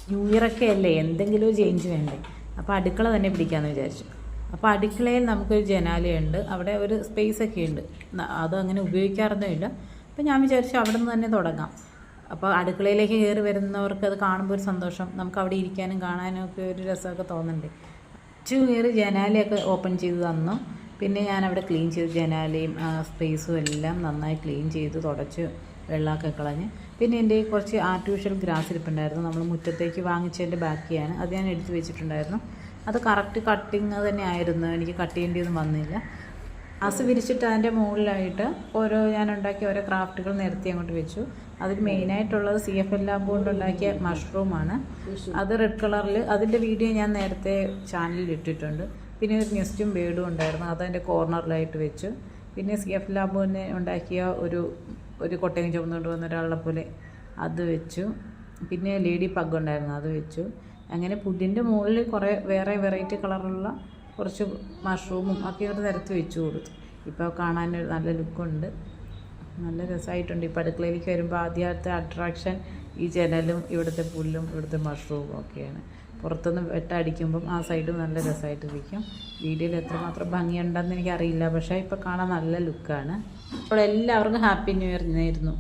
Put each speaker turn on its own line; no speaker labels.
New ഇയറൊക്കെ അല്ലേ, എന്തെങ്കിലും ഒരു ചേഞ്ച് വേണ്ടേ. അപ്പോൾ അടുക്കള തന്നെ പിടിക്കാമെന്ന് വിചാരിച്ചു. അപ്പോൾ അടുക്കളയിൽ നമുക്കൊരു ജനാലയുണ്ട്, അവിടെ ഒരു സ്പേസൊക്കെ ഉണ്ട്. അത് അങ്ങനെ ഉപയോഗിക്കാറൊന്നുമില്ല. അപ്പോൾ ഞാൻ വിചാരിച്ചു അവിടെ നിന്ന് തന്നെ തുടങ്ങാം. അപ്പോൾ അടുക്കളയിലേക്ക് കയറി വരുന്നവർക്ക് അത് കാണുമ്പോൾ ഒരു സന്തോഷം, നമുക്ക് അവിടെ ഇരിക്കാനും കാണാനും ഒക്കെ ഒരു രസമൊക്കെ തോന്നണ്ടേ. കയറി ജനാലയൊക്കെ ഓപ്പൺ ചെയ്ത് തന്നു. പിന്നെ ഞാൻ അവിടെ ക്ലീൻ ചെയ്ത് ജനാലയും സ്പേസും എല്ലാം നന്നായി ക്ലീൻ ചെയ്ത് തുടച്ച് വെള്ളമൊക്കെ കളഞ്ഞ്. പിന്നെ എൻ്റെ കുറച്ച് ആർട്ടിഫിഷ്യൽ ഗ്രാസ് ഇരിപ്പുണ്ടായിരുന്നു, നമ്മൾ മുറ്റത്തേക്ക് വാങ്ങിച്ചതിൻ്റെ ബാക്കിയാണ്. അത് ഞാൻ എടുത്ത് വെച്ചിട്ടുണ്ടായിരുന്നു. അത് കറക്റ്റ് കട്ടിങ് തന്നെ ആയിരുന്നു, എനിക്ക് കട്ട് ചെയ്യേണ്ടിയൊന്നും വന്നില്ല. ഗ്ലാസ് വിരിച്ചിട്ട് അതിൻ്റെ മുകളിലായിട്ട് ഞാൻ ഉണ്ടാക്കിയ ഓരോ ക്രാഫ്റ്റുകൾ നിരത്തി അങ്ങോട്ട് വെച്ചു. അതിൽ മെയിനായിട്ടുള്ളത് CFL ലാമ്പ് കൊണ്ടുണ്ടാക്കിയ മഷ്റൂമാണ്. അത് റെഡ് കളറിൽ, അതിൻ്റെ വീഡിയോ ഞാൻ നേരത്തെ ചാനലിൽ ഇട്ടിട്ടുണ്ട്. പിന്നെ ഒരു നെസ്റ്റും ബേഡും ഉണ്ടായിരുന്നു, അതതിൻ്റെ കോർണറിലായിട്ട് വെച്ചു. പിന്നെ CFL ലാമ്പ് തന്നെ ഉണ്ടാക്കിയ ഒരു കൊട്ടയും ചുമന്നുകൊണ്ട് വന്ന ഒരാളെ പോലെ അത് വെച്ചു. പിന്നെ ലേഡി പഗ് ഉണ്ടായിരുന്നു, അത് വെച്ചു. അങ്ങനെ പുഡിൻ്റെ മുകളിൽ കുറേ വേറെ വെറൈറ്റി കളറുള്ള കുറച്ച് മഷ്റൂമും ഒക്കെ ഒരു നിരത്തി വെച്ച് കൊടുത്തു. ഇപ്പോൾ കാണാൻ നല്ല ലുക്കുണ്ട്, നല്ല രസമായിട്ടുണ്ട്. ഇപ്പോൾ അടുക്കളയിലേക്ക് വരുമ്പോൾ ആദ്യത്തെ അട്രാക്ഷൻ ഈ ജനലും ഇവിടുത്തെ പുല്ലും ഇവിടുത്തെ മഷ്റൂമും ഒക്കെയാണ്. പുറത്തുനിന്ന് വെട്ടടിക്കുമ്പം ആ സൈഡ് നല്ല രസമായിട്ടിരിക്കും. വീഡിയോയിൽ എത്രമാത്രം ഭംഗിയുണ്ടെന്ന് എനിക്കറിയില്ല, പക്ഷേ ഇപ്പോൾ കാണാൻ നല്ല ലുക്കാണ്. അപ്പോൾ എല്ലാവർക്കും ഹാപ്പി ന്യൂ ഇയർ നേരുന്നു.